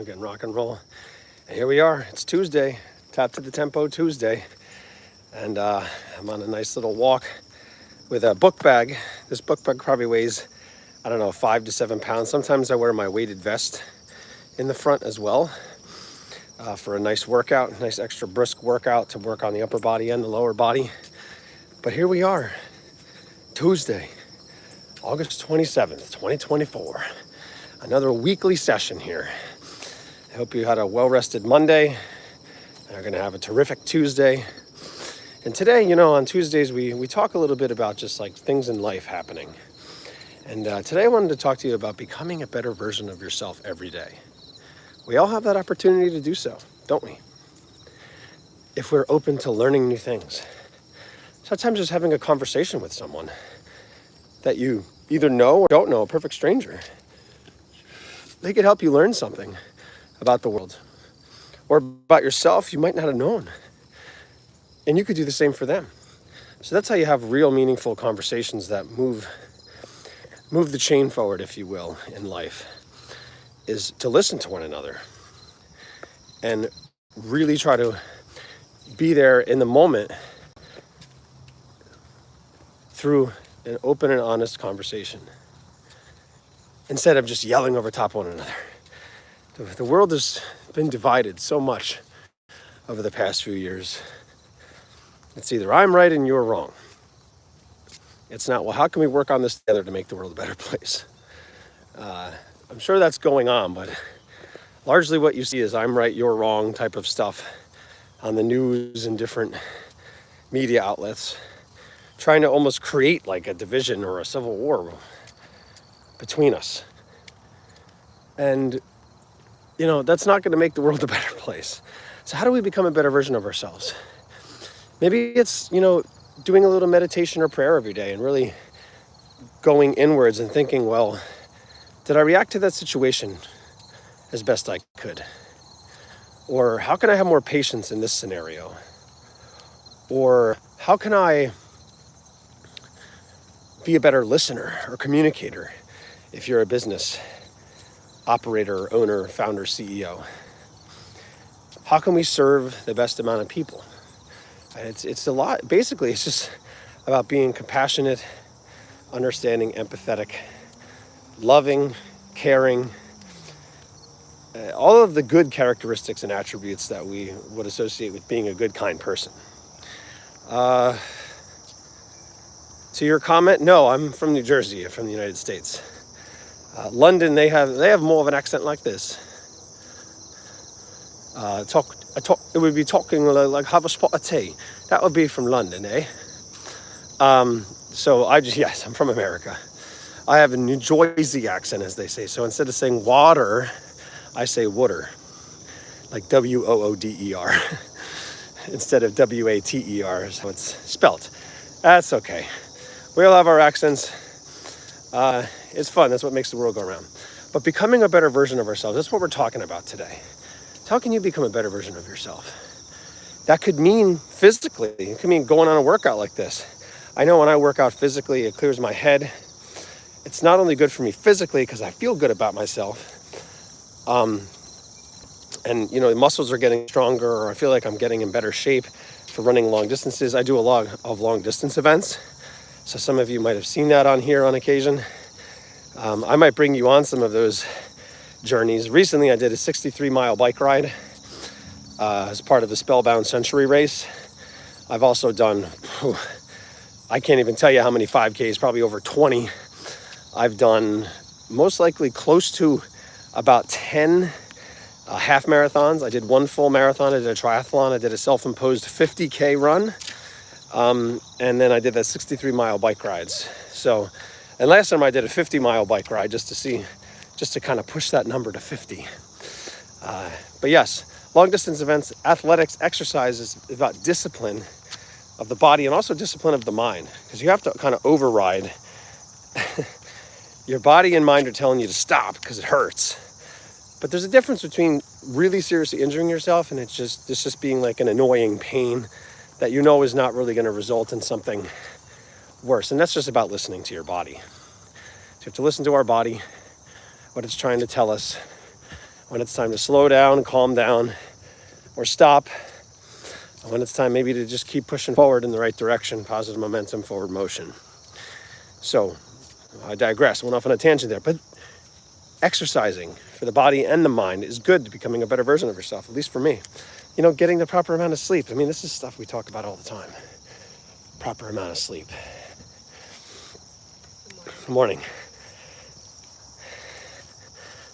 funk and rock and roll. And here we are. It's Tuesday, Tap to the Tempo Tuesday. And I'm on a nice little walk with a book bag. This book bag probably weighs, 5 to 7 pounds. Sometimes I wear my weighted vest in the front as well for a nice workout, nice extra brisk workout to work on the upper body and the lower body. But here we are, Tuesday, August 27th, 2024. Another weekly session here. I hope you had a well-rested Monday. You're going to have a terrific Tuesday. And today, on Tuesdays, we talk a little bit about just like things in life happening. And today I wanted to talk to you about becoming a better version of yourself every day. We all have that opportunity to do so, don't we? If we're open to learning new things. Sometimes just having a conversation with someone that you either know or don't know, a perfect stranger. They could help you learn something about the world or about yourself you might not have known. And you could do the same for them. So that's how you have real meaningful conversations that move the chain forward, if you will, in life, is to listen to one another and really try to be there in the moment through an open and honest conversation instead of just yelling over top of one another. The world has been divided so much over the past few years. It's either I'm right and you're wrong. It's not, well, how can we work on this together to make the world a better place? I'm sure that's going on, but largely what you see is I'm right, you're wrong type of stuff on the news and different media outlets, trying to almost create like a division or a civil war between us. And, that's not going to make the world a better place. So how do we become a better version of ourselves? Maybe it's, doing a little meditation or prayer every day and really going inwards and thinking, well, did I react to that situation as best I could? Or how can I have more patience in this scenario? Or how can I be a better listener or communicator if you're a business operator, owner, founder, CEO? How can we serve the best amount of people? And it's a lot. Basically, it's just about being compassionate, understanding, empathetic, loving, caring, all of the good characteristics and attributes that we would associate with being a good, kind person. To your comment, no, I'm from New Jersey, from the United States. London, they have more of an accent like this. It would be talking like have a spot of tea. That would be from London, eh? Yes, I'm from America. I have a New Jersey accent, as they say. So instead of saying water, I say water, like W-O-O-D-E-R, instead of W-A-T-E-R is how it's spelt. That's okay. We all have our accents. It's fun. That's what makes the world go around. But becoming a better version of ourselves, that's what we're talking about today. How can you become a better version of yourself? That could mean physically. It could mean going on a workout like this. I know when I work out physically, it clears my head. It's not only good for me physically because I feel good about myself. The muscles are getting stronger, or I feel like I'm getting in better shape for running long distances. I do a lot of long distance events. So some of you might have seen that on here on occasion. I might bring you on some of those journeys. Recently, I did a 63-mile bike ride as part of the Spellbound Century race. I've also done, I can't even tell you how many 5Ks, probably over 20. I've done most likely close to about 10 half marathons. I did one full marathon, I did a triathlon, I did a self-imposed 50K run, and then I did that 63-mile bike rides. And last time I did a 50-mile bike ride just to kind of push that number to 50. But yes, long distance events, athletics, exercise is about discipline of the body and also discipline of the mind, because you have to kind of override. Your body and mind are telling you to stop because it hurts. But there's a difference between really seriously injuring yourself and it's just being like an annoying pain that is not really going to result in something worse. And that's just about listening to your body. So you have to listen to our body, what it's trying to tell us, when it's time to slow down, calm down, or stop, and when it's time maybe to just keep pushing forward in the right direction, positive momentum, forward motion. So I digress, I went off on a tangent there, but exercising for the body and the mind is good to becoming a better version of yourself, at least for me. You know, getting the proper amount of sleep. I mean, this is stuff we talk about all the time. Proper amount of sleep. Good morning.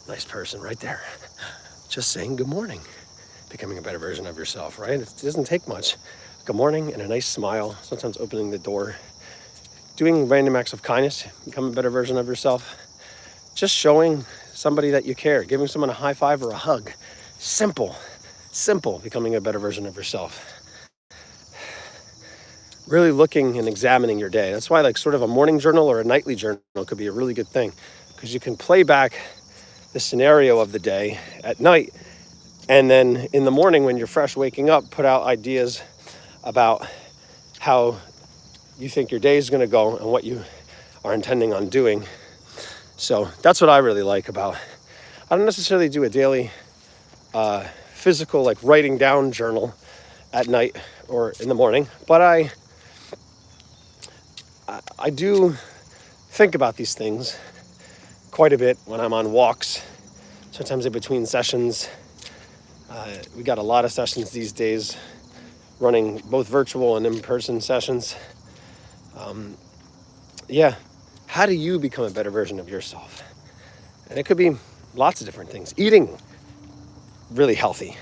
Nice person right there. Just saying good morning. Becoming a better version of yourself, right? It doesn't take much. Good morning and a nice smile, sometimes opening the door. Doing random acts of kindness, become a better version of yourself. Just showing somebody that you care, giving someone a high five or a hug. Simple, becoming a better version of yourself. Really looking and examining your day. That's why like sort of a morning journal or a nightly journal could be a really good thing, because you can play back the scenario of the day at night, and then in the morning when you're fresh waking up, put out ideas about how you think your day is going to go and what you are intending on doing. So that's what I really like about, I don't necessarily do a daily physical like writing down journal at night or in the morning, but I do think about these things quite a bit when I'm on walks, sometimes in between sessions. We got a lot of sessions these days, running both virtual and in-person sessions. How do you become a better version of yourself? And it could be lots of different things. Eating really healthy,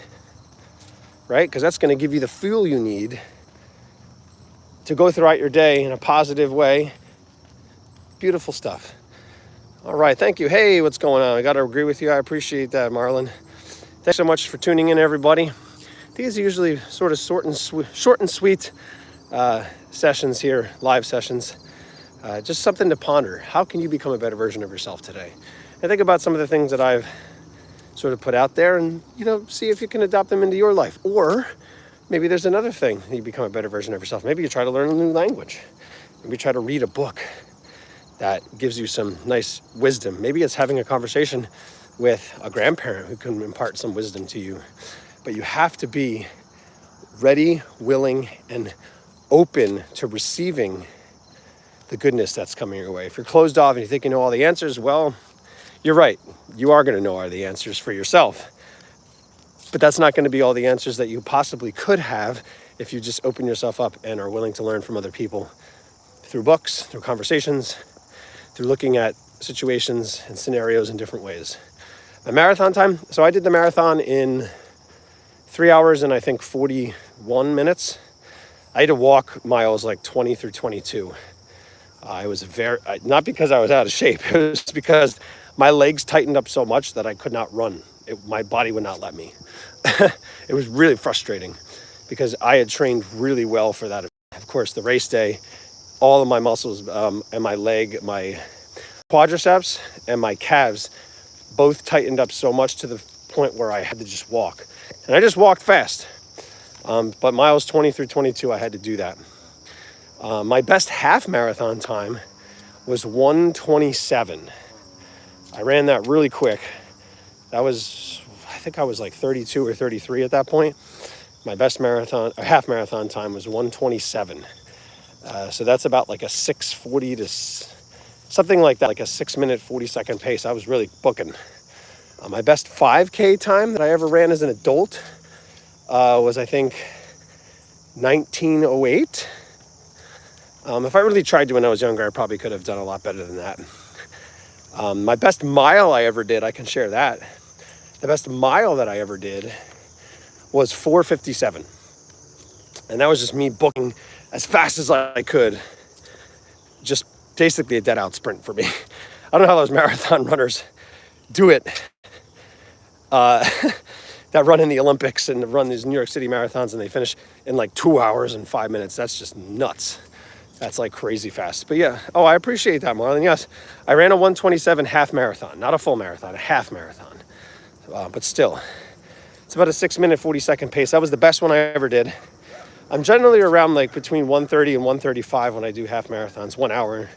right? Because that's going to give you the fuel you need to go throughout your day in a positive way. Beautiful stuff. All right, thank you. Hey, what's going on? I got to agree with you. I appreciate that, Marlon. Thanks so much for tuning in, everybody. These are usually sort of short and sweet sessions here, live sessions. Just something to ponder. How can you become a better version of yourself today? And think about some of the things that I've sort of put out there and, see if you can adopt them into your life. Or maybe there's another thing you become a better version of yourself. Maybe you try to learn a new language. Maybe you try to read a book that gives you some nice wisdom. Maybe it's having a conversation with a grandparent who can impart some wisdom to you. But you have to be ready, willing, and open to receiving the goodness that's coming your way. If you're closed off and you think you know all the answers, well, you're right. You are going to know all the answers for yourself. But that's not going to be all the answers that you possibly could have if you just open yourself up and are willing to learn from other people through books, through conversations, through looking at situations and scenarios in different ways. My marathon time, so I did the marathon in 3 hours and I think 41 minutes. I had to walk miles like 20 through 22. I was not because I was out of shape, it was because my legs tightened up so much that I could not run. My body would not let me. It was really frustrating because I had trained really well for that. Of course, the race day, all of my muscles and my leg, my quadriceps and my calves both tightened up so much to the point where I had to just walk. And I just walked fast. But miles 20 through 22, I had to do that. My best half marathon time was 1:27. I ran that really quick. I think I was like 32 or 33 at that point. My best half marathon time was 1:27. So that's about like a 6:40 to something like that, like a 6-minute, 40-second pace. I was really booking. My best 5K time that I ever ran as an adult was, I think, 19:08. If I really tried to when I was younger, I probably could have done a lot better than that. My best mile I ever did, I can share that. The best mile that I ever did was 4:57. And that was just me booking as fast as I could. Just basically a dead out sprint for me. I don't know how those marathon runners do it. That run in the Olympics and run these New York City marathons and they finish in like 2 hours and 5 minutes. That's just nuts. That's like crazy fast. But yeah, I appreciate that, Marlon. Yes, I ran a 1:27 half marathon, not a full marathon, a half marathon. But still, it's about a 6-minute, 40-second pace. That was the best one I ever did. I'm generally around like between 1:30 and 1:35 when I do half marathons, 1 hour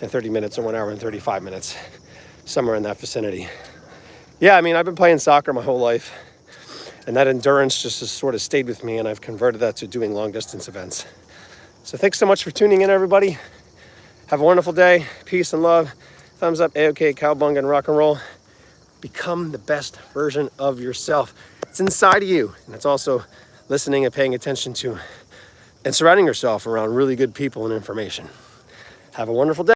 and 30 minutes or 1 hour and 35 minutes, somewhere in that vicinity. yeah, I mean, I've been playing soccer my whole life, and that endurance just has sort of stayed with me, and I've converted that to doing long distance events. So thanks so much for tuning in, everybody. Have a wonderful day. Peace and love. Thumbs up, A-OK, cowbunga, and rock and roll. Become the best version of yourself. It's inside of you, and it's also listening and paying attention to and surrounding yourself around really good people and information. Have a wonderful day.